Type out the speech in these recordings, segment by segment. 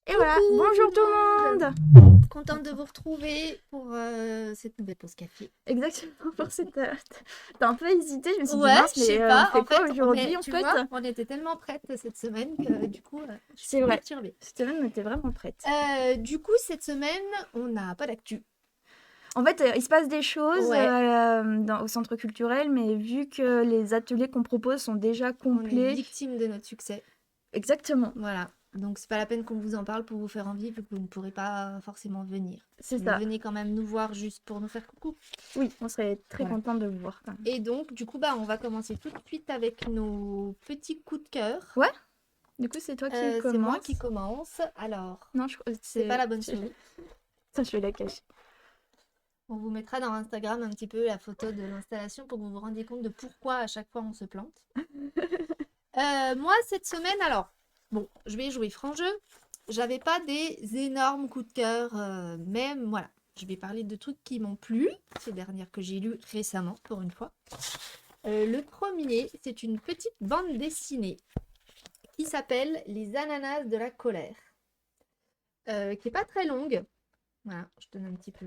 Et voilà, Coucou bonjour tout tout le le monde. monde! Contente de vous retrouver pour cette nouvelle pause café. Exactement pour cette... T'as un peu hésité, je me suis dit Ouais, mince, je sais mais on pas, fait en quoi fait, aujourd'hui mais en tu fait? vois, on était tellement prêtes cette semaine que du coup, je suis C'est vrai, perturbée. cette semaine on était vraiment prête. Du coup, cette semaine, on n'a pas d'actu. En fait, il se passe des choses Ouais, au centre culturel, mais vu que les ateliers qu'on propose sont déjà on est complets... victime de notre succès. Exactement, Voilà. Donc, c'est pas la peine qu'on vous en parle pour vous faire envie, vu que vous ne pourrez pas forcément venir. c'est Mais ça. venez quand même nous voir juste pour nous faire coucou. Oui, on serait très Voilà. content de vous voir quand même. Et donc, du coup, on va commencer tout de suite avec nos petits coups de cœur. Ouais, du coup c'est toi qui C'est moi commence. qui commence. Alors, Non, c'est pas la bonne souris. Ça, je vais la cacher. On vous mettra dans Instagram un petit peu la photo de l'installation pour que vous vous rendiez compte de pourquoi à chaque fois on se plante. Moi, cette semaine, alors, bon, je vais jouer franc jeu. J'avais pas des énormes coups de cœur, même, voilà. Je vais parler de trucs qui m'ont plu, ces dernières que j'ai lues récemment, pour une fois. Le premier, c'est une petite bande dessinée qui s'appelle Les ananas de la colère, qui est pas très longue. Voilà, je donne un petit peu.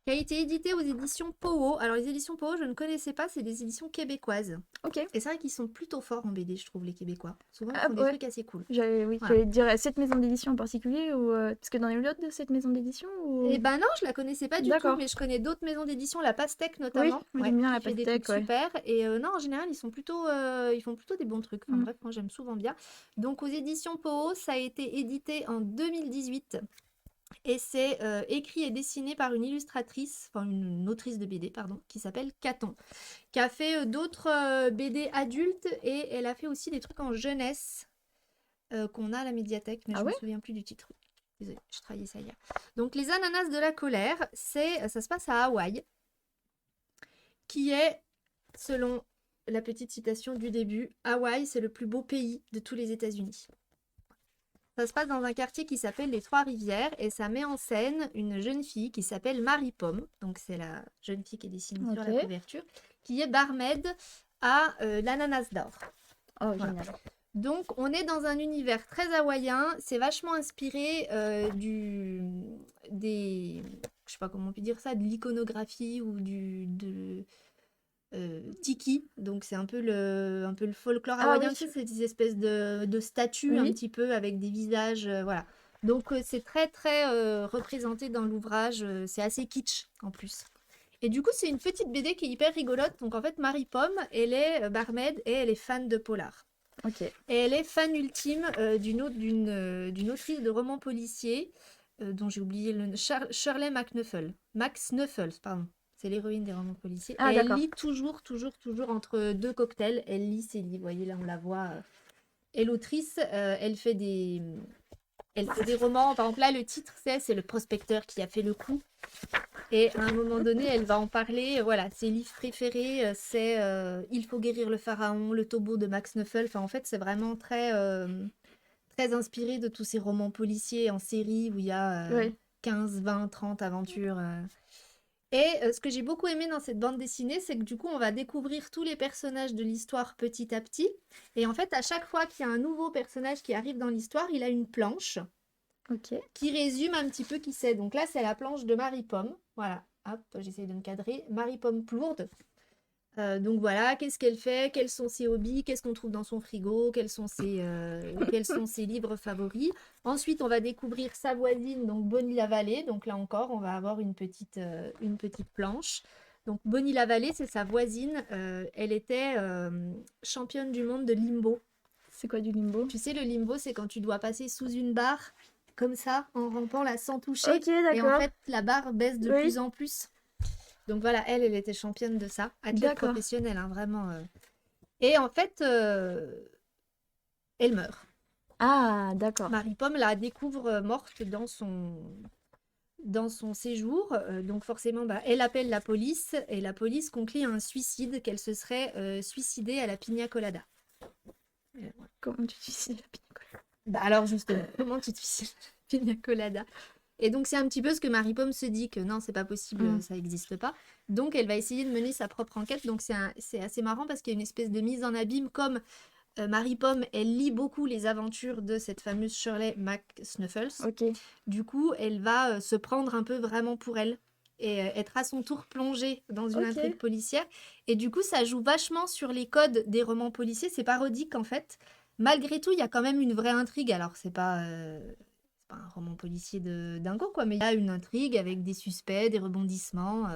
Qui a été édité aux éditions Poho. Alors, les éditions Poho, je ne connaissais pas, c'est des éditions québécoises. Ok. Et c'est vrai qu'ils sont plutôt forts en BD, je trouve, les Québécois. Souvent, ils Ah font des ouais, trucs assez cool. oui, Voilà. j'allais te dire cette maison d'édition en particulier ou parce que dans les autres de cette maison d'édition Et ou... ben non, je la connaissais pas du tout, D'accord. mais je connais d'autres maisons d'édition, la Pastèque Oui, notamment, moi ouais, j'aime bien qui la fait des trucs pastèque, ouais. super. Et non, en général, ils font plutôt des bons trucs. Enfin Mm. bref, moi j'aime souvent bien. Donc aux éditions Poho, ça a été édité en 2018. Et c'est écrit et dessiné par une illustratrice, enfin une autrice de BD, pardon, qui s'appelle Caton, qui a fait d'autres BD adultes et elle a fait aussi des trucs en jeunesse qu'on a à la médiathèque, mais Ah je me ouais? souviens plus du titre. Désolée, je trahis ça hier. Donc les ananas de la colère, ça se passe à Hawaï, qui est, selon la petite citation du début, Hawaï, c'est le plus beau pays de tous les États-Unis. Ça se passe dans un quartier qui s'appelle les Trois-Rivières et ça met en scène une jeune fille qui s'appelle Marie Pomme, donc c'est la jeune fille qui est dessinée sur Ok. la couverture, qui est barmaid à l'Ananas d'Or. Oh, Voilà. génial. Donc on est dans un univers très hawaïen, c'est vachement inspiré je sais pas comment on peut dire ça, de l'iconographie ou tiki, donc c'est un peu le folklore Ah hawaïen, oui, tu sais, c'est des espèces de statues un oui. petit peu avec des visages, voilà. Donc c'est très très représenté dans l'ouvrage, c'est assez kitsch en plus. Et du coup, c'est une petite BD qui est hyper rigolote. Donc en fait, Marie Pomme, elle est barmaid et elle est fan de polar. Ok. Et elle est fan ultime d'une autrice de romans policiers dont j'ai oublié le nom, Shirley MacNuffel. Max Snuffles, pardon. C'est l'héroïne des romans policiers. Et Ah elle d'accord. lit toujours, toujours, toujours entre deux cocktails. Elle lit ses livres. Vous voyez, là, on la voit. Et l'autrice, elle fait des romans. Par exemple, là, le titre, c'est Le prospecteur qui a fait le coup. Et à un moment donné, elle va en parler. Voilà, ses livres préférés, c'est Il faut guérir le pharaon, Le tombeau de Max Neufel. Enfin, en fait, c'est vraiment très inspiré de tous ces romans policiers en série où il y a Oui. 15, 20, 30 aventures. Et ce que j'ai beaucoup aimé dans cette bande dessinée, c'est que du coup, on va découvrir tous les personnages de l'histoire petit à petit. Et en fait, à chaque fois qu'il y a un nouveau personnage qui arrive dans l'histoire, il a une planche Ok. qui résume un petit peu qui c'est. Donc là, c'est la planche de Marie Pomme. Voilà, hop, j'essaye de me cadrer. Marie Pomme Plourde. Donc voilà, qu'est-ce qu'elle fait, quels sont ses hobbies, qu'est-ce qu'on trouve dans son frigo, quels sont ses livres favoris. Ensuite, on va découvrir sa voisine, donc Bonnie Lavallée. Donc là encore, on va avoir une petite planche. Donc Bonnie Lavallée, c'est sa voisine. Elle était championne du monde de limbo. C'est quoi du limbo? Tu sais, le limbo, c'est quand tu dois passer sous une barre, comme ça, en rampant là sans toucher. Ok, Et en d'accord. fait, la barre baisse de Oui. plus en plus. Donc voilà, elle était championne de ça. Athlète D'accord. professionnelle, hein, vraiment. Et en fait, elle meurt. Ah, d'accord. Marie Pomme la découvre morte dans son séjour. Donc forcément, elle appelle la police et la police conclut à un suicide, qu'elle se serait suicidée à la pina colada. Comment tu dis la pina colada? Alors justement, comment tu te suicides à la pina colada? Et donc c'est un petit peu ce que Marie Pomme se dit, que non, c'est pas possible, Mm. ça n'existe pas. Donc elle va essayer de mener sa propre enquête. Donc c'est assez marrant parce qu'il y a une espèce de mise en abîme comme Marie Pomme, elle lit beaucoup les aventures de cette fameuse Shirley McSnuffles. Ok. Du coup, elle va se prendre un peu vraiment pour elle et être à son tour plongée dans une Ok. intrigue policière. Et du coup, ça joue vachement sur les codes des romans policiers. C'est parodique en fait. Malgré tout, il y a quand même une vraie intrigue. Alors, c'est pas un roman policier de dingo, quoi, mais il y a une intrigue avec des suspects, des rebondissements.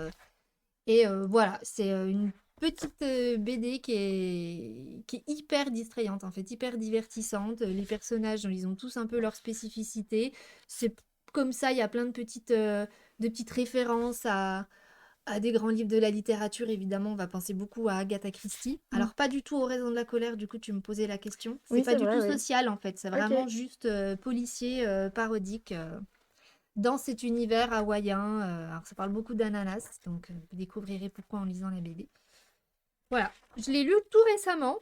Et voilà, c'est une petite BD qui est hyper distrayante, en fait, hyper divertissante. Les personnages, ils ont tous un peu leur spécificité. C'est comme ça, il y a plein de petites références à des grands livres de la littérature. Évidemment, on va penser beaucoup à Agatha Christie. Mm. Alors, pas du tout aux Raisons de la colère, du coup, tu me posais la question. C'est Oui, pas c'est du vrai, tout oui. social, en fait. C'est Ok. vraiment juste policier, parodique. Dans cet univers hawaïen. Alors, ça parle beaucoup d'ananas, donc vous découvrirez pourquoi en lisant la BD. Voilà, je l'ai lu tout récemment.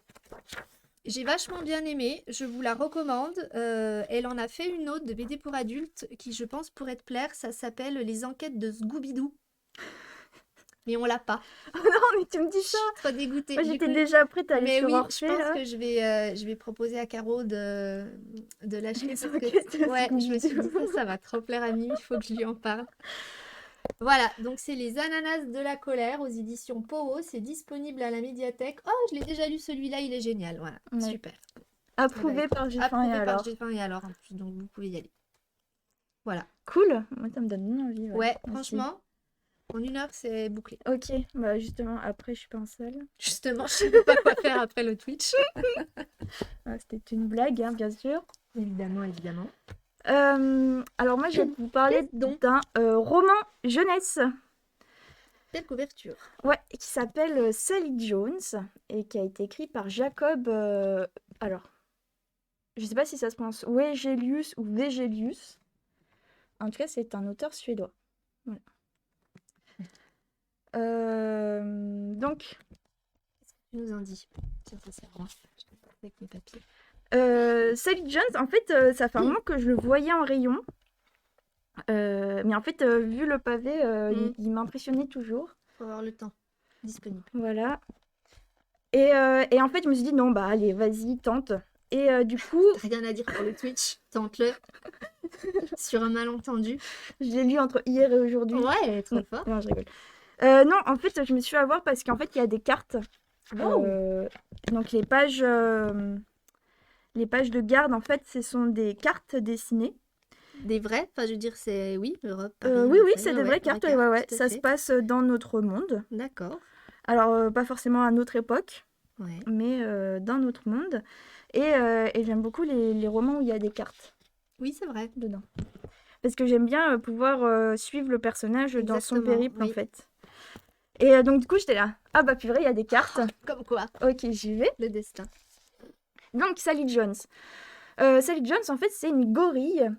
J'ai vachement bien aimé, je vous la recommande. Elle en a fait une autre de BD pour adultes qui, je pense, pourrait te plaire. Ça s'appelle Les enquêtes de Scooby-Doo. Mais on l'a pas. Oh non, mais tu me dis Je ça. suis trop dégoûtée. Moi, Du j'étais coup, déjà prête à aller mais sur oui, je Orphée, pense là. que je vais proposer à Caro de l'acheter Les parce que enquêtes de ouais, je me suis dit Scooby-Doo. ça va trop plaire à Mimi, il faut que je lui en parle. Voilà, donc c'est Les Ananas de la colère aux éditions Poho. C'est disponible à la médiathèque. Oh, je l'ai déjà lu celui-là, il est génial. Voilà, Ouais. super. Eh ben, Approuvé par Giffin et approuvé par alors. Géfin et alors en plus, donc vous pouvez y aller. Voilà. Cool. Moi, ça me donne bien envie, ouais. Ouais, Merci. franchement, en 1 heure, c'est bouclé. Ok, bah justement, après, je suis pas en salle. Justement, je sais pas quoi faire après le Twitch. Ah, c'était une blague, hein, bien sûr. Évidemment, évidemment. Alors moi, je vais vous parler Qu'est-ce donc? d'un roman jeunesse, Belle couverture. ouais, qui s'appelle Sally Jones et qui a été écrit par Jacob. Alors, je sais pas si ça se prononce Wegelius ou Vegelius. En tout cas, c'est un auteur suédois. Voilà. Donc, Tu nous en dis. Tiens, ça sert à moi. Je vais faire avec mes papiers. Sally Jones, en fait, ça fait un moment que je le voyais en rayon. Mais en fait, vu le pavé, il m'impressionnait toujours. Faut avoir le temps disponible. Voilà. Et en fait, je me suis dit, non, bah allez, vas-y, tente. Et du coup, T'as rien à dire pour le Twitch, tente-le. Sur un malentendu. je l'ai lu entre hier et aujourd'hui. Ouais, trop fort. Non, je rigole. Non, en fait, je me suis fait avoir parce qu'en fait, il y a des cartes. Oh. Donc, les pages de garde, en fait, ce sont des cartes dessinées. Des vrais? Enfin, je veux dire, c'est... Oui, Europe, Paris, Oui, Marseille, c'est des ouais, vraies cartes, ouais, ouais. tout à Ça se fait. passe dans notre monde. D'accord. Alors, pas forcément à notre époque, Ouais. mais dans notre monde. Et j'aime beaucoup les romans où il y a des cartes Oui, c'est vrai. dedans. Parce que j'aime bien pouvoir suivre le personnage dans son Exactement, périple, en oui. fait. Et donc, du coup, j'étais là. Ah bah, purée, il y a des cartes. Comme quoi, Ok, j'y vais. le destin. Donc, Sally Jones. Sally Jones, en fait, c'est une gorille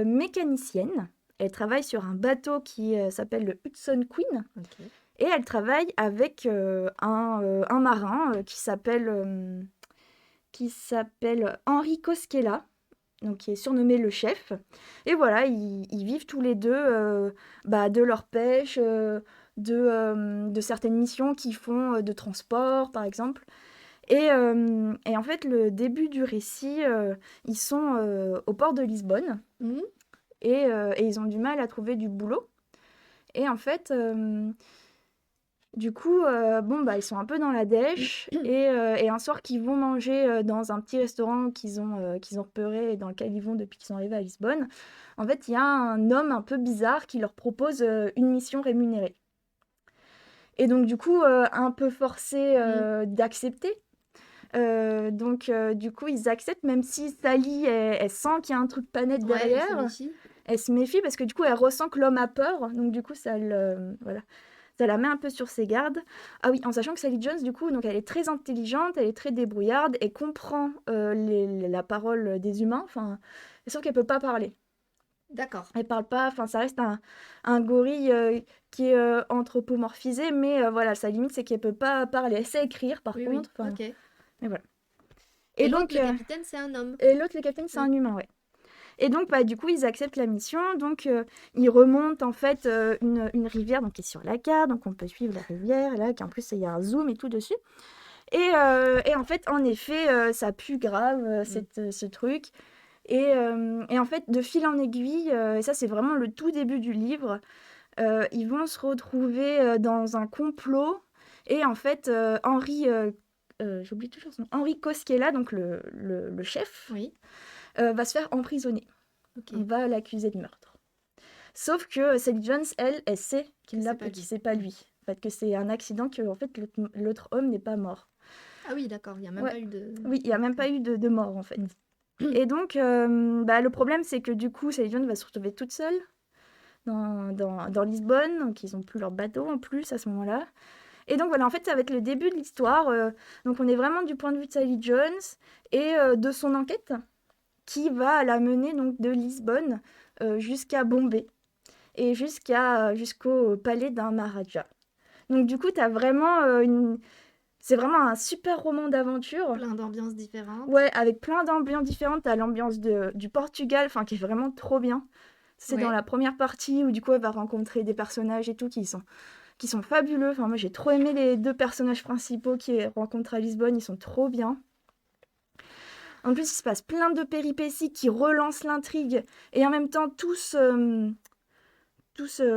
mécanicienne. Elle travaille sur un bateau qui s'appelle le Hudson Queen. Ok. Et elle travaille avec un marin qui s'appelle Henri Koskela, donc qui est surnommé le chef. Et voilà, ils vivent tous les deux de leur pêche, de certaines missions qu'ils font de transport, par exemple. Et en fait, le début du récit, ils sont au port de Lisbonne Mhm. et ils ont du mal à trouver du boulot. Et en fait, du coup, ils sont un peu dans la dèche et un soir qu'ils vont manger dans un petit restaurant qu'ils ont repéré et dans lequel ils vont depuis qu'ils sont arrivés à Lisbonne, en fait, il y a un homme un peu bizarre qui leur propose une mission rémunérée. Et donc, du coup, un peu forcé d'accepter. Donc, du coup, ils acceptent, même si Sally, elle sent qu'il y a un truc pas net Ouais, elle se derrière. méfie. Elle se méfie parce que du coup, elle ressent que l'homme a peur. Donc, du coup, ça la met un peu sur ses gardes. Ah oui, en sachant que Sally Jones, du coup, donc elle est très intelligente, elle est très débrouillarde, elle comprend la parole des humains. Enfin, sauf qu'elle peut pas parler. D'accord. Elle parle pas. Enfin, ça reste un gorille qui est anthropomorphisé, mais voilà, sa limite, c'est qu'elle peut pas parler. Elle sait écrire, par Oui, contre. oui. Enfin, Ok. mais voilà. Et donc, l'autre, le capitaine, c'est un homme. et l'autre, le capitaine, c'est un humain, ouais. Et donc, du coup, ils acceptent la mission. Donc, ils remontent, en fait, une rivière donc, qui est sur la carte. Donc, on peut suivre la rivière. Et là, en plus, il y a un zoom et tout dessus. Et en fait, en effet, ça pue grave, ce truc. Et en fait, de fil en aiguille, et ça c'est vraiment le tout début du livre, ils vont se retrouver dans un complot. Et en fait, j'oublie toujours son nom, Henri Koskela, donc le chef, Oui, va se faire emprisonner. ok. On va l'accuser de meurtre. Sauf que Sally Jones, elle sait qu'il Que l'a, c'est pas que lui. c'est pas lui. En fait, que c'est un accident, que en fait, l'autre homme n'est pas mort. Ah oui, d'accord, il n'y a même Ouais. pas eu de... Oui, il n'y a même pas eu de mort, en fait. Et donc, le problème, c'est que du coup, Sally Jones va se retrouver toute seule dans Lisbonne. Donc, ils n'ont plus leur bateau, en plus, à ce moment-là. Et donc, voilà, en fait, ça va être le début de l'histoire. Donc, on est vraiment du point de vue de Sally Jones et de son enquête qui va la mener donc, de Lisbonne jusqu'à Bombay et jusqu'au palais d'un Maharaja. Donc du coup, t'as vraiment c'est vraiment un super roman d'aventure. Plein d'ambiances différentes. Ouais, avec plein d'ambiances différentes. T'as l'ambiance du Portugal, enfin qui est vraiment trop bien. C'est dans Ouais. la première partie où du coup elle va rencontrer des personnages et tout qui sont fabuleux. Enfin moi j'ai trop aimé les deux personnages principaux qui rencontrent à Lisbonne, ils sont trop bien. En plus, il se passe plein de péripéties qui relancent l'intrigue et en même temps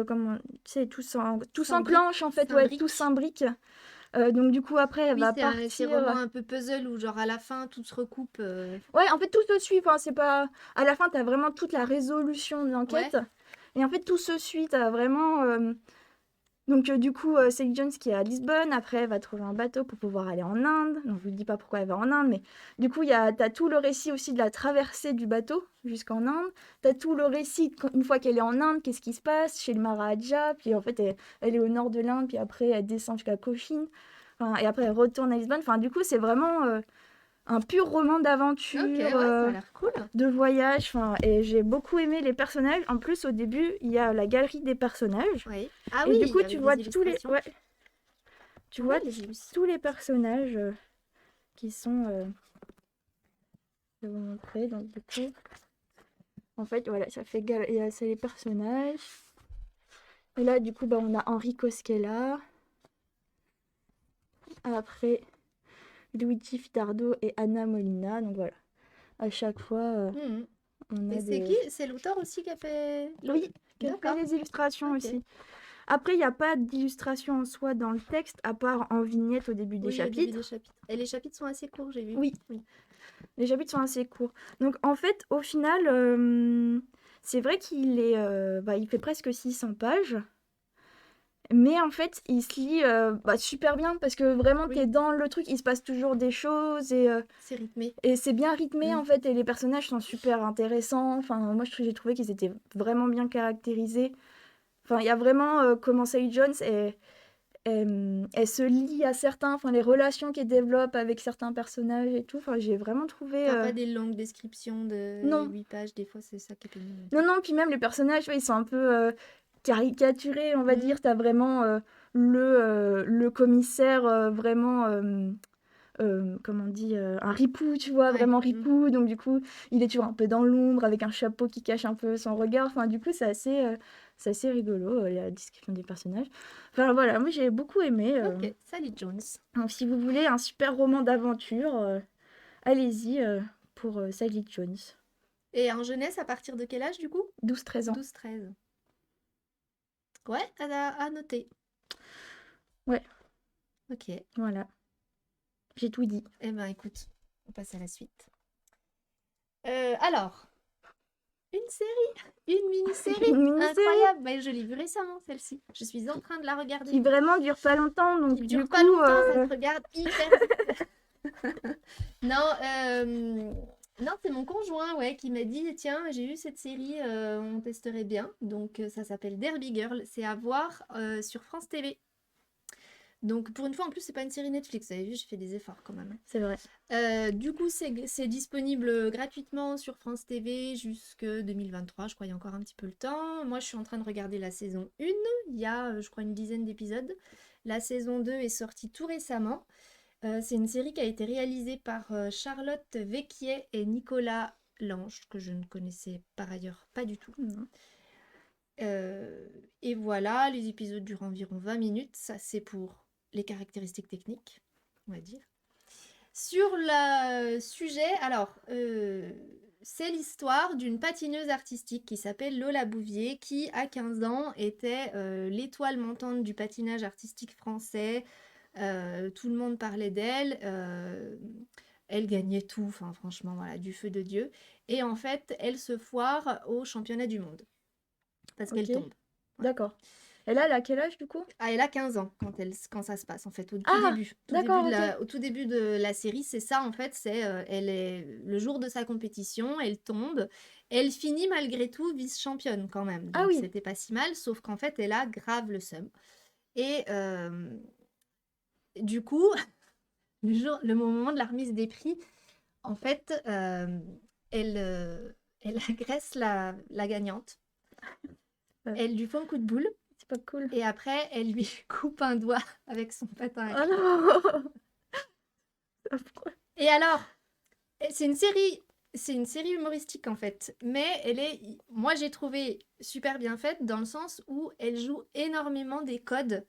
comment, tu sais, tout s'enclenche en fait, ouais, tout s'imbrique. Donc du coup après elle Oui, va c'est roman partir. un peu puzzle où genre à la fin tout se recoupe. Ouais, en fait tout se suit. Enfin c'est pas. À la fin t'as vraiment toute la résolution de Ouais. l'enquête. Et en fait tout se suit. T'as vraiment. Donc du coup Sally Jones qui est à Lisbonne. Après elle va trouver un bateau pour pouvoir aller en Inde. Donc je vous dis pas pourquoi elle va en Inde, mais du coup t'as tout le récit aussi de la traversée du bateau jusqu'en Inde. T'as tout le récit une fois qu'elle est en Inde, qu'est-ce qui se passe chez le Maharaja. Puis en fait elle est au nord de l'Inde. Puis après elle descend jusqu'à Cochin. Enfin, et après elle retourne à Lisbonne. Enfin du coup c'est vraiment un pur roman d'aventure, Ok, ouais, ça a l'air cool. de voyage. Enfin, et j'ai beaucoup aimé les personnages. En plus au début il y a la galerie des personnages. Oui. Ah Et oui, du coup tu avec vois des tous les illustrations. ouais, tu vois Ouais, j'ai vu ça. tous les personnages qui sont je vais vous montrer. Donc du coup en fait voilà ça fait c'est les personnages. Et là du coup on a Henri Koskela, après Luigi Fitardo et Anna Molina. Donc voilà, à chaque fois Mhm. on Et a c'est des. qui? C'est l'auteur aussi qui a fait Oui, qui a fait D'accord. les illustrations Ok. aussi. Après, il n'y a pas d'illustration en soi dans le texte, à part en vignette au début des Oui, au début des chapitres. chapitres. Et les chapitres sont assez courts, j'ai vu. Oui, Oui. les chapitres sont assez courts. Donc en fait, au final, c'est vrai il fait presque 600 pages. Mais en fait, il se lit super bien parce que vraiment, Oui, t'es dans le truc, il se passe toujours des choses c'est rythmé. et c'est bien rythmé Mm. en fait. Et les personnages sont super intéressants. Enfin, moi, j'ai trouvé qu'ils étaient vraiment bien caractérisés. Enfin, il y a vraiment comment Sally Jones elle se lie à certains, enfin les relations qu'elle développe avec certains personnages et tout. Enfin, j'ai vraiment trouvé. T'as pas des longues descriptions de Non, 8 pages, des fois c'est ça qui est pénible un non, peu. non. Puis même les personnages, ouais, ils sont un peu caricaturés, on va Mm. dire. T'as vraiment le commissaire vraiment. Comment on dit, un ripou, tu vois, Ouais. vraiment Mm. ripou. Donc du coup, il est toujours un peu dans l'ombre avec un chapeau qui cache un peu son regard. Enfin, du coup, c'est assez rigolo, la description des personnages. Enfin voilà, moi j'ai beaucoup aimé. Ok, Sally Jones. Donc si vous voulez un super roman d'aventure, allez-y pour Sally Jones. Et en jeunesse, à partir de quel âge du coup? 12-13 ans. 12-13. Ouais, à noter. Ouais, Ok. voilà, j'ai tout dit. Eh ben écoute, on passe à la suite. Alors, une série, une mini-série, Une mini-série incroyable. Mais je l'ai vue récemment, celle-ci. Je suis en train de la regarder. qui vraiment dure pas longtemps, donc Qui du dure coup... pas longtemps, ça se regarde hyper vite. Non, non, c'est mon conjoint ouais, qui m'a dit, tiens, j'ai vu cette série, on testerait bien. Donc ça s'appelle Derby Girl, c'est à voir sur France TV. Donc pour une fois, en plus, c'est pas une série Netflix, vous avez vu, j'ai fait des efforts quand même. C'est vrai. Du coup, c'est disponible gratuitement sur France TV jusque 2023, je crois, il y a encore un petit peu le temps. Moi, je suis en train de regarder la saison 1, il y a, je crois, une dizaine d'épisodes. La saison 2 est sortie tout récemment. C'est une série qui a été réalisée par Charlotte Vecchier et Nicolas Lange, que je ne connaissais par ailleurs pas du tout. Non. Et voilà, les épisodes durent environ 20 minutes. Ça, c'est pour les caractéristiques techniques, on va dire. Sur le sujet, alors, c'est l'histoire d'une patineuse artistique qui s'appelle Lola Bouvier, qui, à 15 ans, était l'étoile montante du patinage artistique français. Tout le monde parlait d'elle. Elle gagnait tout, enfin, franchement, voilà, du feu de Dieu. Et en fait, elle se foire au championnat du monde parce qu'elle Ok. tombe. Voilà. D'accord. Et là, elle a quel âge du coup? Ah, elle a 15 ans quand ça se passe, en fait, au tout Ah, début. d'accord, ok. Au tout début de la série, c'est ça, en fait, elle est le jour de sa compétition, elle tombe, elle finit malgré tout vice-championne quand même, Ah donc oui, c'était pas si mal, sauf qu'en fait, elle a grave le seum. Et du coup, le moment de la remise des prix, en fait, elle, elle agresse la gagnante, Ouais. elle lui fait un coup de boule, c'est pas cool. et après, elle lui coupe un doigt avec son patin à Oh claque. non! C'est affreux. Et alors, c'est une série humoristique en fait, mais moi j'ai trouvé super bien faite dans le sens où elle joue énormément des codes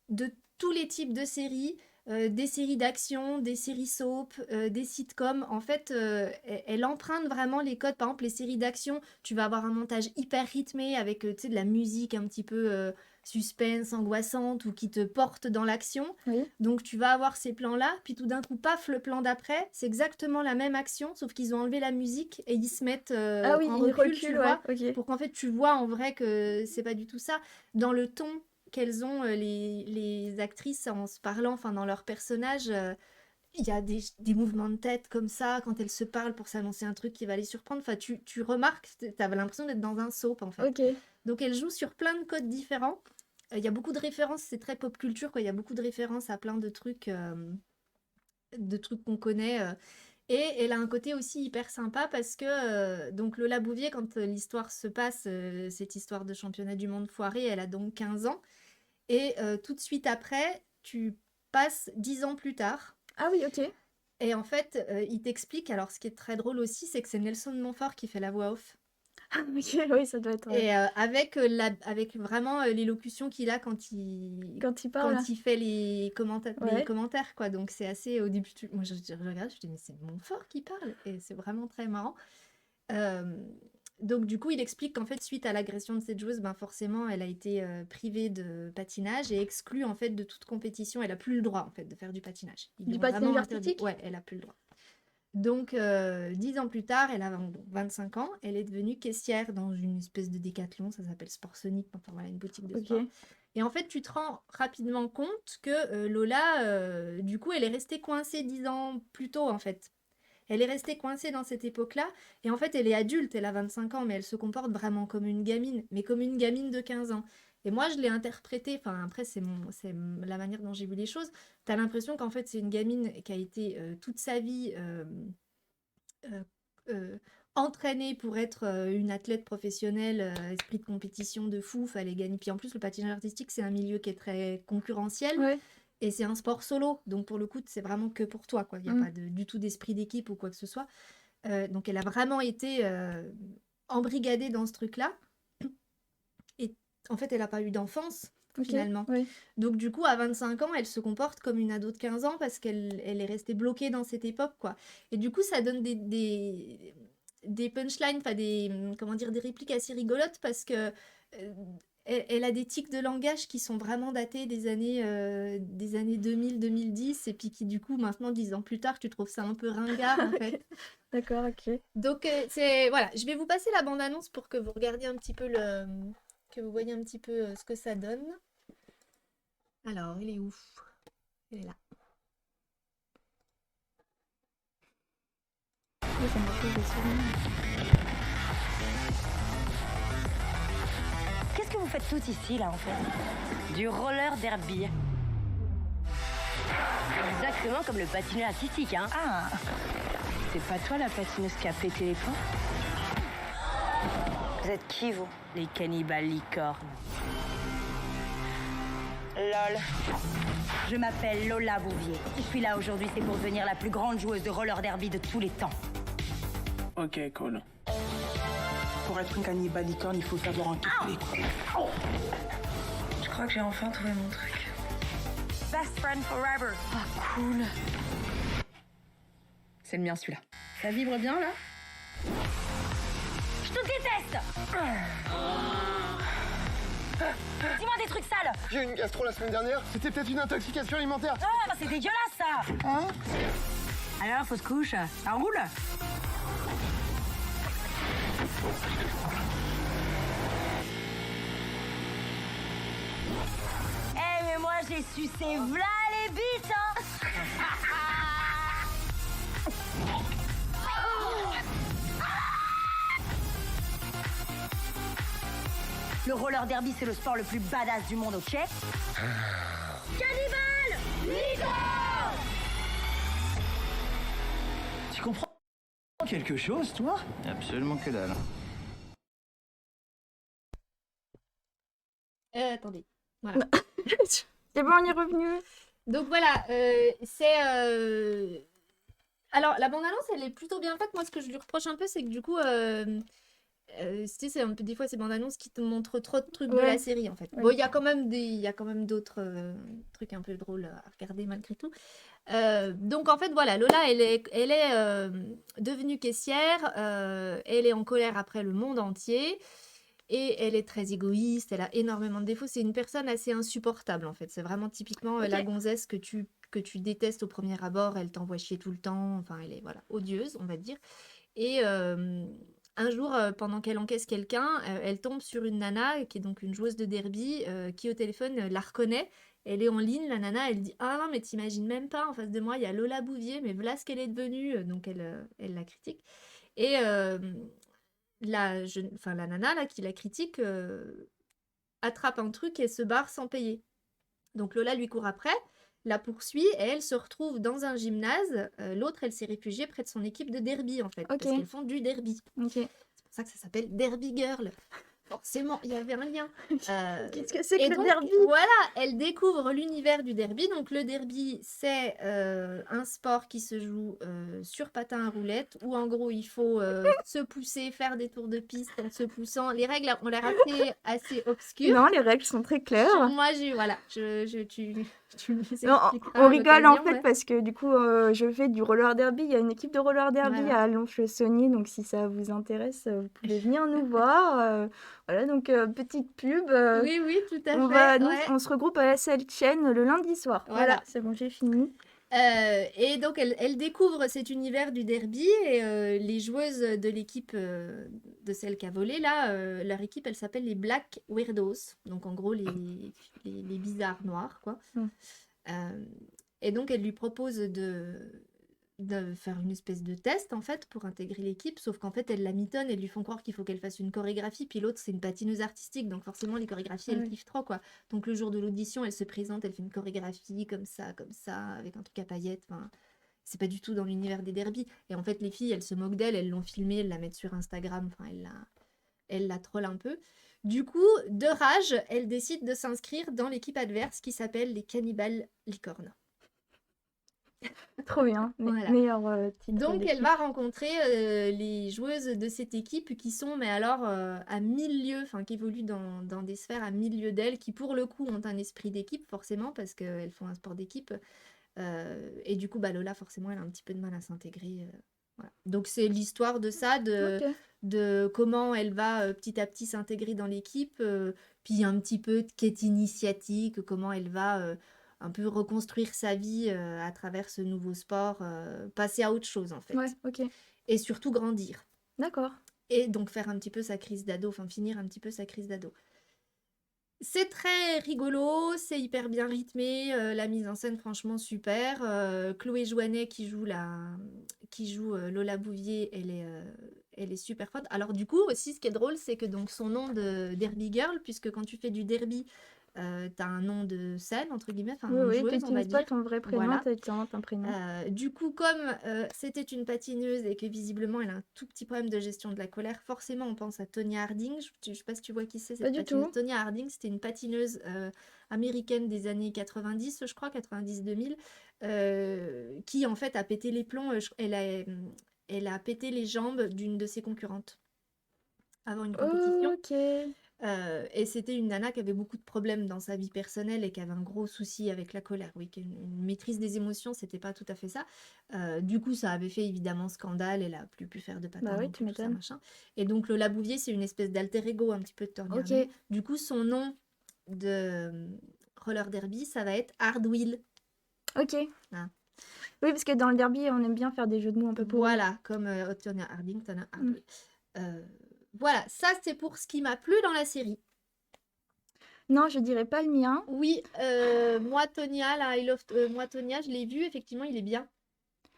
de tous les types de séries, des séries d'action, des séries soap, des sitcoms. En fait, elle emprunte vraiment les codes. Par exemple, les séries d'action, tu vas avoir un montage hyper rythmé avec tu sais, de la musique un petit peu suspense, angoissante ou qui te porte dans l'action. Oui. Donc tu vas avoir ces plans-là, puis tout d'un coup, paf, le plan d'après, c'est exactement la même action, sauf qu'ils ont enlevé la musique et ils se mettent Ah oui, en il recul, tu recule, vois, ouais, ok. pour qu'en fait tu vois en vrai que c'est pas du tout ça. Dans le ton qu'elles ont les actrices en se parlant, enfin dans leur personnage, il y a des mouvements de tête comme ça quand elles se parlent pour s'annoncer un truc qui va les surprendre. Enfin, tu remarques, t'as l'impression d'être dans un soap en fait. Ok. Donc elles jouent sur plein de codes différents. Il y a beaucoup de références, c'est très pop culture quoi. Il y a beaucoup de références à plein de trucs qu'on connaît. Et elle a un côté aussi hyper sympa parce que donc Lola Bouvier, quand l'histoire se passe, cette histoire de championnat du monde foiré, elle a donc 15 ans. Et tout de suite après, tu passes 10 ans plus tard. Ah oui, ok. Et en fait, il t'explique, alors ce qui est très drôle aussi, c'est que c'est Nelson Montfort qui fait la voix off. Ah, ok, oui, ça doit être. Et avec vraiment l'élocution qu'il a quand Quand il parle. il fait les Ouais. commentaires, quoi. Donc c'est assez, au début, moi je regarde, je dis, mais c'est Montfort qui parle. Et c'est vraiment très marrant. Donc du coup, il explique qu'en fait, suite à l'agression de cette joueuse, ben forcément, elle a été privée de patinage et exclue en fait de toute compétition. Elle a plus le droit en fait de faire du patinage. Ils lui Du ont vraiment patinage interdit. artistique? Ouais, elle a plus le droit. Donc 10 ans plus tard, elle a 25 ans, elle est devenue caissière dans une espèce de décathlon, ça s'appelle Sport Sonic, enfin voilà, une boutique de Ok. sport. Et en fait, tu te rends rapidement compte que Lola, du coup, elle est restée coincée 10 ans plus tôt en fait. Elle est restée coincée dans cette époque-là. Et en fait, elle est adulte, elle a 25 ans, mais elle se comporte vraiment comme une gamine, mais comme une gamine de 15 ans. Et moi, je l'ai interprétée, enfin après, c'est la manière dont j'ai vu les choses. T'as l'impression qu'en fait, c'est une gamine qui a été toute sa vie entraînée pour être une athlète professionnelle, esprit de compétition de fou, fallait gagner. Puis en plus, le patinage artistique, c'est un milieu qui est très concurrentiel. Ouais. Et c'est un sport solo, donc pour le coup, c'est vraiment que pour toi, quoi. Il n'y a pas du tout d'esprit d'équipe ou quoi que ce soit. Donc elle a vraiment été embrigadée dans ce truc-là. Et en fait, elle n'a pas eu d'enfance, Ok. finalement. Ouais. Donc du coup, à 25 ans, elle se comporte comme une ado de 15 ans parce qu'elle est restée bloquée dans cette époque, quoi. Et du coup, ça donne des punchlines, enfin des répliques assez rigolotes parce que elle a des tics de langage qui sont vraiment datés des années 2000-2010 et puis qui du coup maintenant 10 ans plus tard tu trouves ça un peu ringard en fait. D'accord, ok. Donc voilà, je vais vous passer la bande-annonce pour que vous regardiez un petit peu que vous voyez un petit peu ce que ça donne. Alors, il est où? Il est là. Oui, ça me rappelle des souvenirs. Qu'est-ce que vous faites toutes ici, là, en fait? Du roller derby. Exactement comme le patinage artistique, hein. Ah, c'est pas toi la patineuse qui a pété les plombs? Vous êtes qui, vous? Les cannibales licornes. Lol. Je m'appelle Lola Bouvier. Si je suis là aujourd'hui, c'est pour devenir la plus grande joueuse de roller derby de tous les temps. Ok, cool. Pour être une cannibale licorne, il faut savoir en toucher, quoi. Je crois que j'ai enfin trouvé mon truc. Best friend forever. Ah, cool. C'est le mien, celui-là. Ça vibre bien, là? Je te déteste. Dis-moi des trucs sales. J'ai eu une gastro la semaine dernière. C'était peut-être une intoxication alimentaire. Ah, c'est dégueulasse ça. Hein? Alors, fausse couche, ça roule? Eh, mais moi j'ai sucé v'là les bites, hein. Le roller derby, c'est le sport le plus badass du monde, ok? Cannibale Licorne! Tu comprends quelque chose, toi? Absolument que dalle. Attendez. Voilà. C'est bon, on y est revenu. Donc voilà, alors la bande-annonce, elle est plutôt bien faite. Moi, ce que je lui reproche un peu, c'est que du coup, tu sais, c'est un peu des fois ces bandes-annonces qui te montrent trop de trucs de la série, en fait. Ouais. Bon, il y a quand même d'autres trucs un peu drôles à regarder malgré tout. Donc en fait, voilà, Lola, elle est devenue caissière, elle est en colère après le monde entier. Et elle est très égoïste, elle a énormément de défauts. C'est une personne assez insupportable, en fait. C'est vraiment typiquement la gonzesse que tu détestes au premier abord. Elle t'envoie chier tout le temps. Enfin, elle est odieuse, on va dire. Et un jour, pendant qu'elle encaisse quelqu'un, elle tombe sur une nana, qui est donc une joueuse de derby, qui au téléphone la reconnaît. Elle est en ligne, la nana, elle dit « Ah non, mais t'imagines même pas, en face de moi, il y a Lola Bouvier, mais voilà ce qu'elle est devenue. » Donc elle la critique. Et la nana là, qui la critique attrape un truc et se barre sans payer. Donc Lola lui court après, la poursuit et elle se retrouve dans un gymnase. L'autre, elle s'est réfugiée près de son équipe de derby, en fait, parce qu'elles font du derby. Ok. C'est pour ça que ça s'appelle Derby Girl. Forcément, il y avait un lien. Qu'est-ce que c'est que le donc, derby? voilà, elle découvre l'univers du derby. Donc le derby, c'est un sport qui se joue sur patin à roulettes, où en gros, il faut se pousser, faire des tours de piste en se poussant. Les règles ont l'air assez obscures. Non, les règles sont très claires. Moi, tu me les Non, expliqueras on à rigole en l'occasion, fait ouais. parce que du coup je fais du roller derby. Il y a une équipe de roller derby Voilà. à Lons-le-Saunier, donc si ça vous intéresse, vous pouvez venir nous voir. Voilà, donc petite pub. Oui, oui, tout à On fait. nous, ouais. on se regroupe à la salle chaîne le lundi soir. Voilà. Voilà, c'est bon, j'ai fini. Et donc, elle découvre cet univers du derby et les joueuses de l'équipe de celle qui a volé, là, leur équipe, elle s'appelle les Black Weirdos. Donc, en gros, les bizarres noirs, quoi. Mm. Et donc, elle lui propose de faire une espèce de test, en fait, pour intégrer l'équipe. Sauf qu'en fait, elle la mitonne, elles lui font croire qu'il faut qu'elle fasse une chorégraphie. Puis l'autre, c'est une patineuse artistique. Donc, forcément, les chorégraphies, elle Ouais. kiffe trop, quoi. Donc le jour de l'audition, elle se présente, elle fait une chorégraphie comme ça, avec un truc à paillettes. Enfin, c'est pas du tout dans l'univers des derbies. Et en fait, les filles, elles se moquent d'elle, elles l'ont filmée, elles la mettent sur Instagram. Enfin, elles la trollent un peu. Du coup, de rage, elle décide de s'inscrire dans l'équipe adverse qui s'appelle les Cannibales Licorne. Trop bien. Voilà. Meilleur titre. Donc, d'équipe. elle va rencontrer les joueuses de cette équipe qui sont, mais alors, à 1000 lieues, enfin, qui évoluent dans des sphères à 1000 lieues d'elles, qui pour le coup ont un esprit d'équipe, forcément, parce qu'elles font un sport d'équipe. Et du coup, Lola, forcément, elle a un petit peu de mal à s'intégrer. Voilà. Donc, c'est l'histoire de ça, Ok. de comment elle va petit à petit s'intégrer dans l'équipe, puis un petit peu de quête initiatique, comment elle va un peu reconstruire sa vie à travers ce nouveau sport, passer à autre chose en fait. Ouais, ok. Et surtout grandir. D'accord. Et donc faire un petit peu sa crise d'ado, enfin finir un petit peu sa crise d'ado. C'est très rigolo, c'est hyper bien rythmé, la mise en scène franchement super. Chloé Jouanet qui joue Lola Bouvier, elle est super forte. Alors du coup aussi ce qui est drôle c'est que donc son nom de Derby Girl, puisque quand tu fais du derby, t'as un nom de scène entre guillemets, enfin un nom de Oui, joueuse on va t'utilises pas dire. ton vrai prénom, Voilà. t'as un prénom. Du coup, comme c'était une patineuse et que visiblement elle a un tout petit problème de gestion de la colère, forcément on pense à Tonya Harding. Je sais pas si tu vois qui c'est Pas cette du patineuse. tout. Tonya Harding, c'était une patineuse américaine des années 90, je crois, 90-2000, qui en fait a pété les plombs. Elle a pété les jambes d'une de ses concurrentes avant une compétition. Ok. Et c'était une nana qui avait beaucoup de problèmes dans sa vie personnelle et qui avait un gros souci avec la colère. Oui, une maîtrise des émotions, c'était pas tout à fait ça. Du coup, ça avait fait évidemment scandale. Elle a plus pu faire de patin Bah oui, non tu plus, tout ça, m'étonnes. machin. Et donc, Lola Bouvier, c'est une espèce d'alter ego un petit peu de Tonya Ok, Harding. Du coup, son nom de roller derby, ça va être Hardwheel. ok. Ah. Oui, parce que dans le derby, on aime bien faire des jeux de mots un peu pourris. Voilà, comme Tonya Harding, Tonya Mm. Hardwheel. Voilà, ça c'est pour ce qui m'a plu dans la série. Non, je dirais pas le mien. Oui, moi Tonya, là, moi Tonya, je l'ai vu, effectivement, il est bien.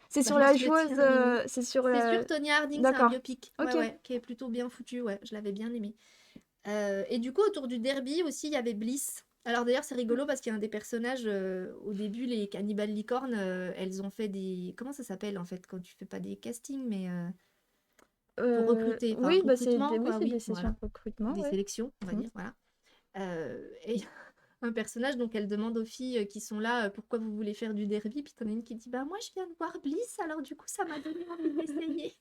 C'est Bah, sur je m'en la souviens de joueuse. Cyril. C'est sur C'est la. sur Tonya Harding, c'est un D'accord. biopic. Ouais, Ok. ouais, qui est plutôt bien foutu, ouais, je l'avais bien aimé. Et du coup, autour du derby aussi, il y avait Bliss. Alors d'ailleurs, c'est rigolo parce qu'il y a un des personnages, au début, les cannibales licornes, elles ont fait des... Comment ça s'appelle en fait quand tu fais pas des castings, mais pour recruter, enfin Oui, bah c'est recrutement, oui, quoi, c'est oui, des sessions voilà, de recrutement, des ouais. sélections, on va Mm. dire, voilà. Et il y a un personnage, donc elle demande aux filles qui sont là pourquoi vous voulez faire du derby, puis t'en as une qui dit bah moi je viens de voir Bliss, alors du coup ça m'a donné envie d'essayer.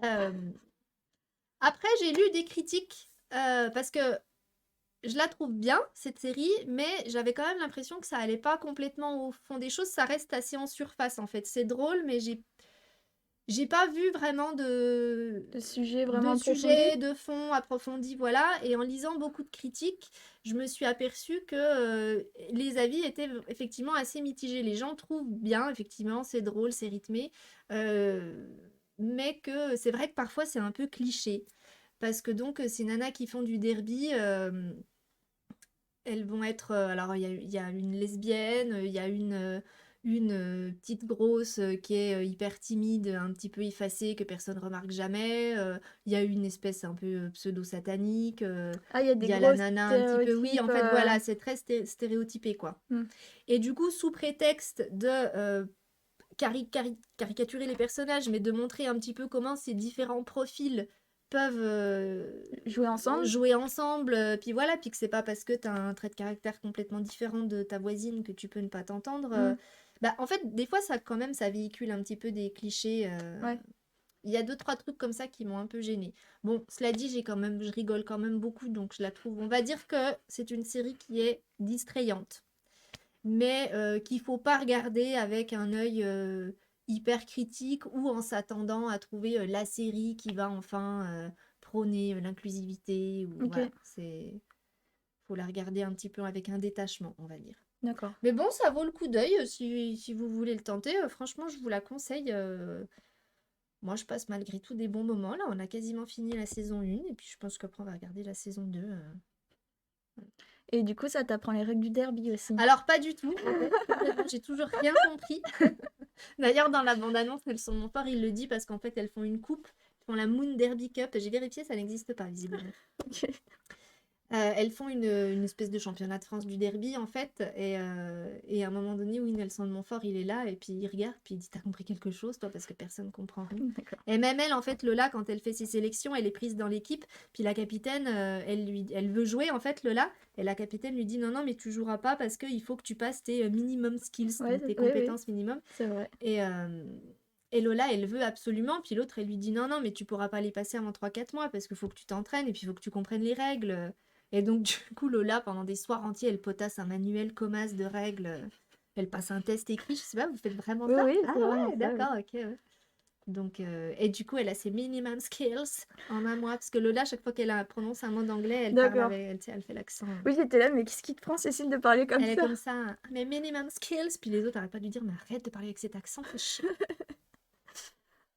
Euh, Après, j'ai lu des critiques parce que je la trouve bien, cette série, mais j'avais quand même l'impression que ça allait pas complètement au fond des choses. Ça reste assez en surface, en fait. C'est drôle, mais j'ai pas vu vraiment De sujets vraiment de approfondis. sujets, de fond approfondis, voilà. Et en lisant beaucoup de critiques, je me suis aperçue que les avis étaient effectivement assez mitigés. Les gens trouvent bien, effectivement, c'est drôle, c'est rythmé, mais que c'est vrai que parfois c'est un peu cliché. Parce que donc, ces nanas qui font du derby, elles vont être... alors, il y a une lesbienne, il y a une petite grosse qui est hyper timide, un petit peu effacée, que personne remarque jamais. Il y a une espèce un peu pseudo-satanique. Ah, il y a Il des y a la gros nana un petit peu... Oui, en fait, stéréotypes. voilà, c'est très stéréotypé, quoi. Mm. Et du coup, sous prétexte de caricaturer les personnages, mais de montrer un petit peu comment ces différents profils peuvent Jouer ensemble. jouer ensemble, puis voilà, puis que c'est pas parce que t'as un trait de caractère complètement différent de ta voisine que tu peux ne pas t'entendre. Bah, en fait, des fois, ça quand même, ça véhicule un petit peu des clichés. Ouais. Il y a 2-3 trucs comme ça qui m'ont un peu gênée. Bon, cela dit, je rigole quand même beaucoup, donc je la trouve. On va dire que c'est une série qui est distrayante, mais qu'il faut pas regarder avec un œil hyper critique ou en s'attendant à trouver la série qui va enfin prôner l'inclusivité. Ou Ok. voilà, faut la regarder un petit peu avec un détachement, on va dire. D'accord. Mais bon, ça vaut le coup d'œil si vous voulez le tenter. Franchement, je vous la conseille. Moi, je passe malgré tout des bons moments. Là, on a quasiment fini la saison 1 et puis je pense qu'après, on va regarder la saison 2. Et du coup, ça t'apprend les règles du derby aussi. Alors, pas du tout. En fait, complètement, j'ai toujours rien compris. D'ailleurs, dans la bande-annonce, Elles sont mon fort, il le dit parce qu'en fait, elles font une coupe, elles font la Moon Derby Cup. J'ai vérifié, ça n'existe pas, visiblement. Ok. Elles font une espèce de championnat de France du derby, en fait. Et à un moment donné, oui, Nelson de Montfort, il est là, et puis il regarde, puis il dit, t'as compris quelque chose, toi, parce que personne ne comprend rien. D'accord. Et même elle, en fait, Lola, quand elle fait ses sélections, elle est prise dans l'équipe. Puis la capitaine, elle veut jouer, en fait, Lola. Et la capitaine lui dit, non, non, mais tu joueras pas parce qu'il faut que tu passes tes minimum skills, Ouais, donc tes oui, compétences minimum. c'est vrai. Et Lola, elle veut absolument. Puis l'autre, elle lui dit, non, non, mais tu pourras pas les passer avant 3-4 mois parce qu'il faut que tu t'entraînes et puis il faut que tu comprennes les règles. Et donc, du coup, Lola, pendant des soirs entiers, elle potasse un manuel Comas de règles. Elle passe un test écrit. Je sais pas, vous faites vraiment Oui, ça? oui, Ah c'est vraiment ouais, ça, oui. d'accord, ok. Ouais. Donc, et du coup, elle a ses minimum skills en un mois. Parce que Lola, chaque fois qu'elle prononce un mot d'anglais, elle parle D'accord. avec, elle, tu sais, elle fait l'accent. Oui, j'étais là, mais qu'est-ce qui te prend, Cécile, de parler comme Elle est ça? comme ça, hein. Mais minimum skills. Puis les autres n'arrêtent pas de lui dire, mais arrête de parler avec cet accent, c'est chiant.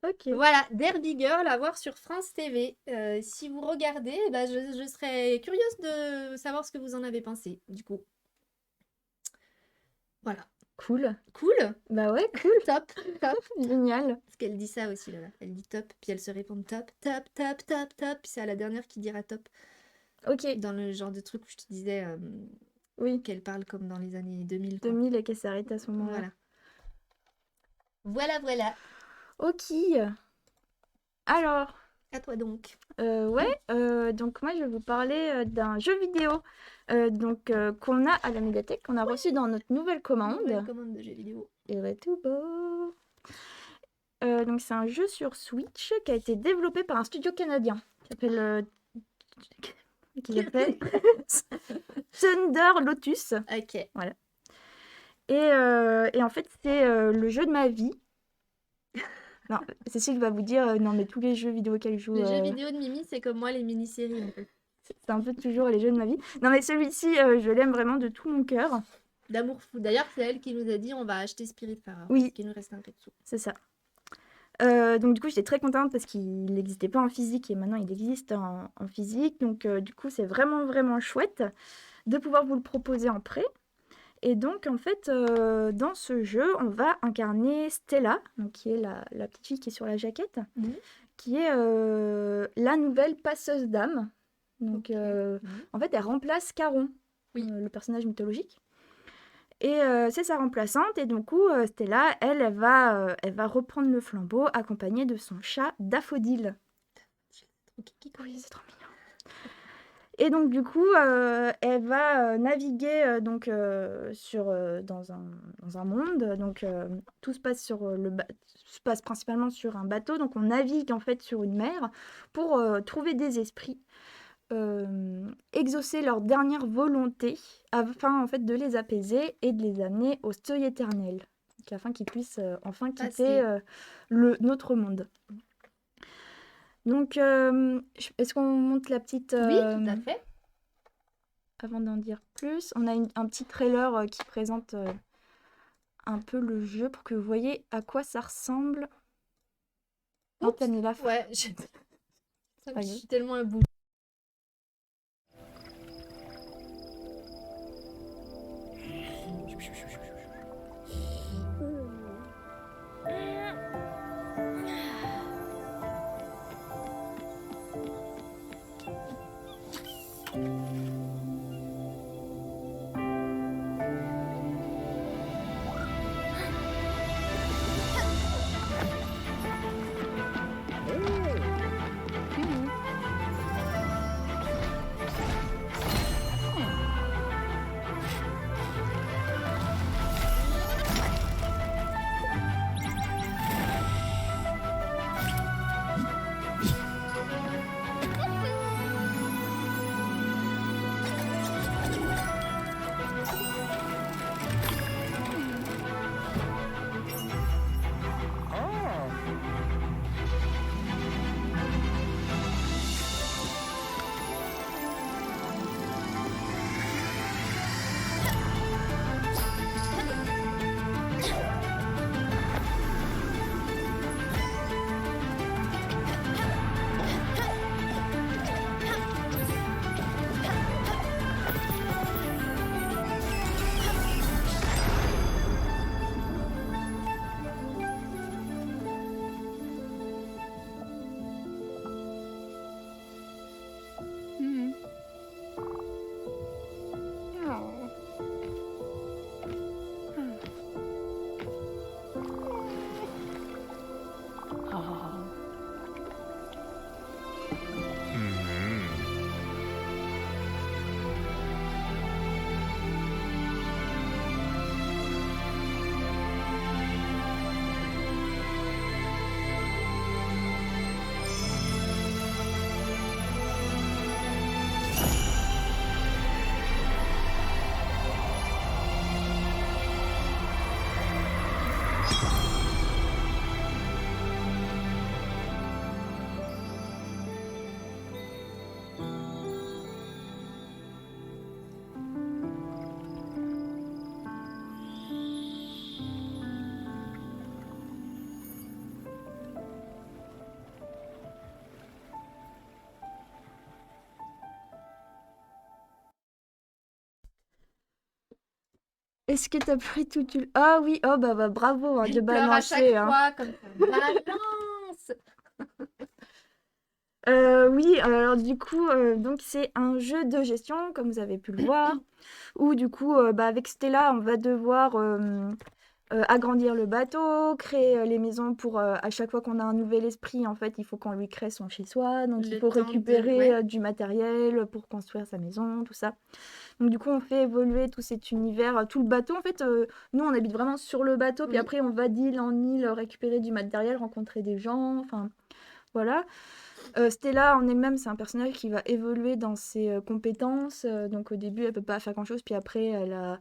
Ok. Voilà, Derby Girl à voir sur France TV. Si vous regardez, bah, je serais curieuse de savoir ce que vous en avez pensé, du coup. Voilà. Cool. Cool? Bah ouais, cool. Top, top. Génial. Parce qu'elle dit ça aussi, là. Elle dit top, puis elle se répond top, top, top, top, top. Puis c'est à la dernière qui dira top. Ok. Dans le genre de truc où je te disais Oui. qu'elle parle comme dans les années 2000, quoi. 2000 et qu'elle s'arrête à ce moment-là. Voilà. Voilà, voilà. Ok. Alors, À toi donc. donc moi je vais vous parler d'un jeu vidéo qu'on a à la médiathèque, qu'on a reçu dans notre nouvelle commande. Nouvelle commande de jeux vidéo. Il est tout beau. Donc c'est un jeu sur Switch qui a été développé par un studio canadien qui s'appelle qui s'appelle Thunder Lotus. Ok. Et en fait, c'est le jeu de ma vie. Non, Cécile va vous dire, non, mais tous les jeux vidéo qu'elle joue, Les jeux vidéo de Mimi, c'est comme moi, les mini-séries, en fait. c'est un peu toujours les jeux de ma vie. Non, mais celui-ci, je l'aime vraiment de tout mon cœur. D'amour fou. D'ailleurs, c'est elle qui nous a dit on va acheter Spiritfarer. Oui. Parce qu'il nous reste un peu de sous. C'est ça. Donc du coup, j'étais très contente parce qu'il n'existait pas en physique et maintenant il existe en physique. Donc du coup, c'est vraiment, vraiment chouette de pouvoir vous le proposer en prêt. Et donc, en fait, dans ce jeu, on va incarner Stella, donc, qui est la petite fille qui est sur la jaquette, qui est la nouvelle passeuse d'âme. Donc, en fait, elle remplace Caron, le personnage mythologique. Et c'est sa remplaçante. Et du coup, Stella, elle va reprendre le flambeau accompagnée de son chat Daffodil. Oui, c'est trop mignon. Et donc, du coup, elle va naviguer dans un monde. Donc, tout se passe se passe principalement sur un bateau. Donc, on navigue en fait sur une mer pour trouver des esprits, exaucer leur dernière volonté, afin en fait de les apaiser et de les amener au seuil éternel, donc, afin qu'ils puissent enfin quitter notre monde. Donc, est-ce qu'on monte la petite... Oui, tout à fait. Avant d'en dire plus, on a un petit trailer qui présente un peu le jeu pour que vous voyez à quoi ça ressemble. Non, t'as mis la fin. Ouais, je suis tellement un bout. Est-ce que t'as pris tout le... Ah oui, oh bah bravo Elle de pleure à balancer. chaque Hein. fois comme ça. Balance. Oui, alors du coup, donc c'est un jeu de gestion, comme vous avez pu le voir, où du coup, avec Stella, on va devoir agrandir le bateau, créer les maisons pour à chaque fois qu'on a un nouvel esprit, en fait, il faut qu'on lui crée son chez-soi, donc il Le faut temps de- récupérer ouais. du matériel pour construire sa maison, tout ça. Donc du coup, on fait évoluer tout cet univers, tout le bateau. En fait, nous, on habite vraiment sur le bateau, puis Oui. après, on va d'île en île récupérer du matériel, rencontrer des gens, enfin, voilà. Stella en elle-même, c'est un personnage qui va évoluer dans ses compétences. Donc au début, elle peut pas faire grand-chose, puis après, elle a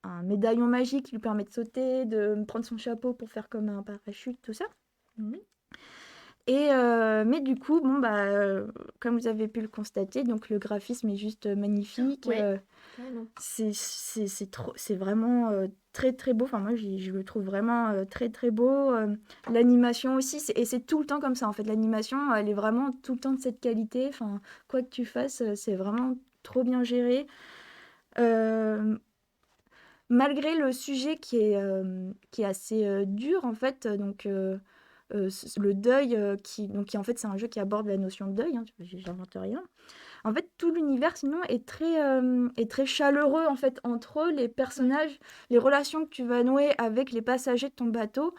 un médaillon magique qui lui permet de sauter, de prendre son chapeau pour faire comme un parachute, tout ça. Mhm. Et mais du coup, bon, bah, comme vous avez pu le constater, donc le graphisme est juste magnifique. Ouais. Carrément. C'est vraiment très très beau. Enfin, moi, je le trouve vraiment très très beau. L'animation aussi, et c'est tout le temps comme ça en fait. L'animation, elle est vraiment tout le temps de cette qualité. Enfin, quoi que tu fasses, c'est vraiment trop bien géré. Euh, Malgré le sujet qui est assez dur en fait, donc le deuil, qui en fait c'est un jeu qui aborde la notion de deuil, hein, j'invente rien. En fait, tout l'univers sinon est très chaleureux en fait entre les personnages, les relations que tu vas nouer avec les passagers de ton bateau.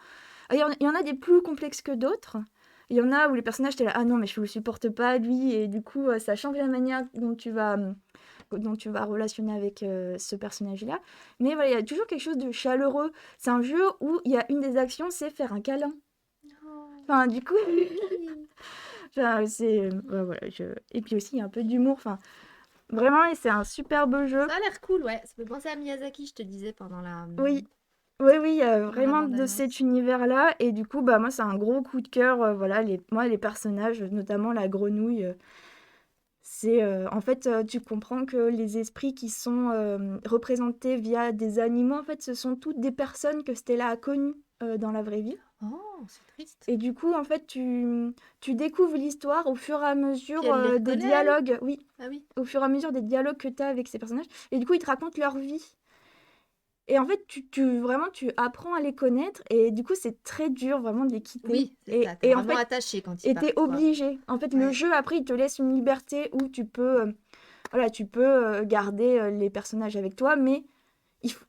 Il y en a des plus complexes que d'autres. Il y en a où les personnages, t'es là, ah non, mais je le supporte pas, lui, et du coup, ça change la manière dont tu vas relationner avec ce personnage-là. Mais voilà, il y a toujours quelque chose de chaleureux. C'est un jeu où il y a une des actions, c'est faire un câlin. Enfin, du coup, enfin, voilà, et puis aussi, il y a un peu d'humour. Enfin, vraiment, et c'est un super beau jeu. Ça a l'air cool, ouais. Ça fait penser à Miyazaki, je te disais pendant la. Oui. Oui, il y a la vraiment de bande-annonce. cet univers-là. Et du coup, bah, moi, c'est un gros coup de cœur. Voilà, les personnages, notamment la grenouille, en fait, tu comprends que les esprits qui sont représentés via des animaux, en fait, ce sont toutes des personnes que Stella a connues dans la vraie vie. Oh, c'est triste. Et du coup, en fait, tu découvres l'histoire au fur et à mesure Puis elle les des reconnaît, dialogues. Oui, Ah oui. au fur et à mesure des dialogues que tu as avec ces personnages. Et du coup, ils te racontent leur vie. Et en fait, vraiment, tu apprends à les connaître. Et du coup, c'est très dur vraiment de les quitter. Oui, c'est ça. T'es Et en vraiment fait, attaché quand il et part, t'es quoi. obligé. En fait, le Ouais. jeu, après, il te laisse une liberté où tu peux, voilà, garder les personnages avec toi. Mais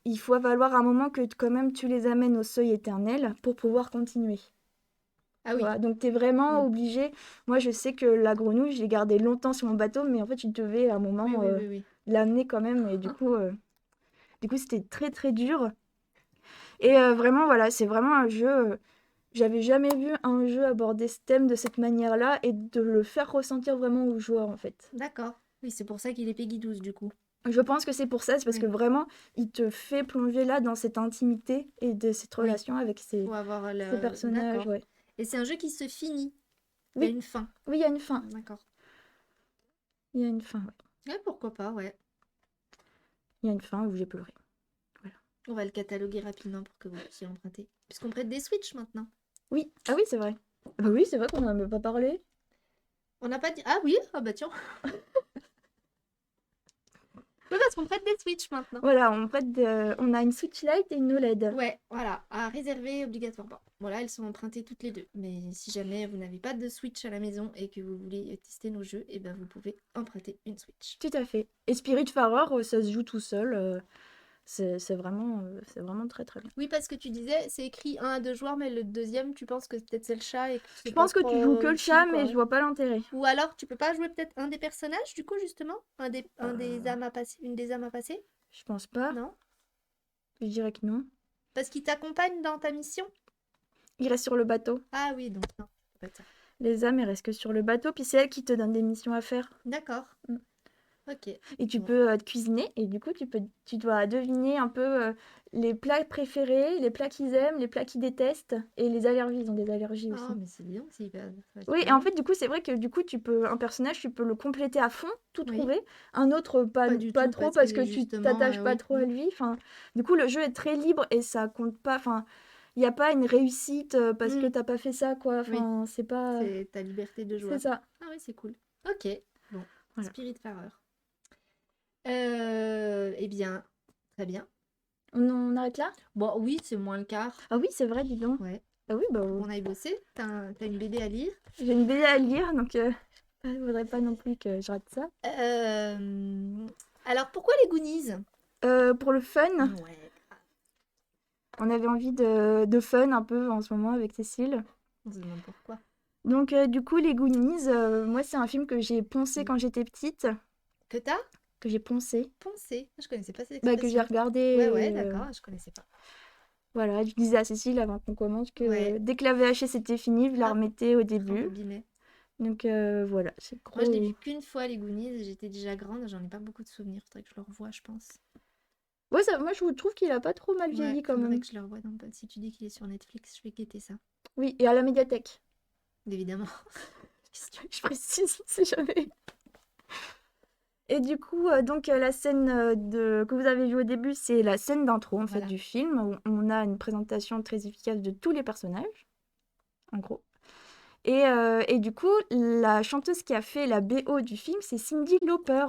il faut falloir un moment que quand même tu les amènes au seuil éternel pour pouvoir continuer. Ah oui. Voilà, donc tu es vraiment Mm. obligé. Moi, je sais que la grenouille, je l'ai gardée longtemps sur mon bateau, mais en fait, je devais à un moment Oui. l'amener quand même. Et du coup, c'était très très dur. Et vraiment, voilà, c'est vraiment un jeu. J'avais jamais vu un jeu aborder ce thème de cette manière-là et de le faire ressentir vraiment aux joueurs, en fait. D'accord. Oui, c'est pour ça qu'il est Peggy 12, du coup. Je pense que c'est pour ça, c'est parce Oui. que vraiment, il te fait plonger là dans cette intimité et de cette Oui. relation avec ces Pour avoir ces personnages. D'accord. Ouais. Et c'est un jeu qui se finit. Il y Oui. a une fin. Oui, il y a une fin. D'accord. Il y a une fin, ouais. Ouais, pourquoi pas, ouais. Il y a une fin où j'ai pleuré. On va le cataloguer rapidement pour que vous puissiez emprunter. Puisqu'on prête des Switch maintenant. Oui, ah oui, c'est vrai. Bah oui, c'est vrai qu'on n'en a même pas parlé. On n'a pas dit. Ah oui, ah bah tiens. Oui, parce qu'on prête des Switch maintenant. Voilà, on a une Switch Lite et une OLED. Ouais, voilà, à réserver obligatoirement. Voilà, elles sont empruntées toutes les deux. Mais si jamais vous n'avez pas de Switch à la maison et que vous voulez tester nos jeux, eh ben vous pouvez emprunter une Switch. Tout à fait. Et Spiritfarer, ça se joue tout seul. C'est vraiment très très bien. Oui, parce que tu disais, c'est écrit 1 à 2 joueurs, mais le deuxième, tu penses que peut-être c'est le chat et que c'est Je pas pense que tu trop joues que le utile, chat, quoi, mais ouais. je vois pas l'intérêt. Ou alors, tu peux pas jouer peut-être un des personnages, du coup, justement? Un des âmes à passer, une des âmes à passer? Je pense pas. Non? Je dirais que non. Parce qu'il t'accompagne dans ta mission? Il reste sur le bateau. Ah oui, donc non, c'est pas ça. Les âmes, elles restent que sur le bateau, puis c'est elle qui te donne des missions à faire. D'accord. Mm. Ok. Et tu Bon. peux te cuisiner, et du coup, tu dois deviner un peu les plats préférés, les plats qu'ils aiment, les plats qu'ils détestent, et les allergies. Ils ont des allergies aussi. Ah, mais c'est bien, c'est hyper. Oui, et en fait, du coup, c'est vrai que du coup, un personnage, tu peux le compléter à fond, tout Oui. trouver. Un autre, pas Pas du pas tout, trop, parce parce que que tu justement, t'attaches pas oui. trop à lui. Enfin, du coup, le jeu est très libre et ça compte pas. Enfin, il n'y a pas une réussite parce que t'as pas fait ça, quoi. Oui. Enfin, c'est pas. C'est ta liberté de jouer. C'est ça. Ah oui, c'est cool. Ok. Bon. Voilà. Spiritfarer. Eh bien, très bien. On arrête là? Bon, oui, c'est moins le quart. Ah oui, c'est vrai, dis donc. Ouais. Ah oui, bah, On a bossé. T'as une BD à lire. j'ai une BD à lire, donc je voudrais pas non plus que je rate ça. Alors, pourquoi les Goonies? Pour le fun, Ouais. on avait envie de fun un peu en ce moment avec Cécile. On se demande pourquoi. Donc, du coup, les Goonies, moi, c'est un film que j'ai poncé quand j'étais petite. Que t'as Que j'ai poncé. poncé? Je connaissais pas cette Bah, expression. que j'ai regardé. Ouais, d'accord, je connaissais pas. Voilà, je disais à Cécile avant qu'on commence que Ouais. dès que la VHS était finie, je la Ah. remettais au début. Rembobinet. Donc voilà, c'est Moi, je l'ai gros. vu qu'une fois, les Goonies. J'étais déjà grande, j'en ai pas beaucoup de souvenirs. Faudrait que je le revoie, je pense. Ouais, moi je trouve qu'il a pas trop mal vieilli Ouais, quand faudrait même. que je le revoie. Si tu dis qu'il est sur Netflix, je vais guetter ça. Oui, et à la médiathèque. Évidemment. Je précise, si jamais. Et du coup, donc la scène que vous avez vue au début, c'est la scène d'intro en fait Voilà. du film où on a une présentation très efficace de tous les personnages, en gros. Et du coup, la chanteuse qui a fait la BO du film, c'est Cyndi Lauper.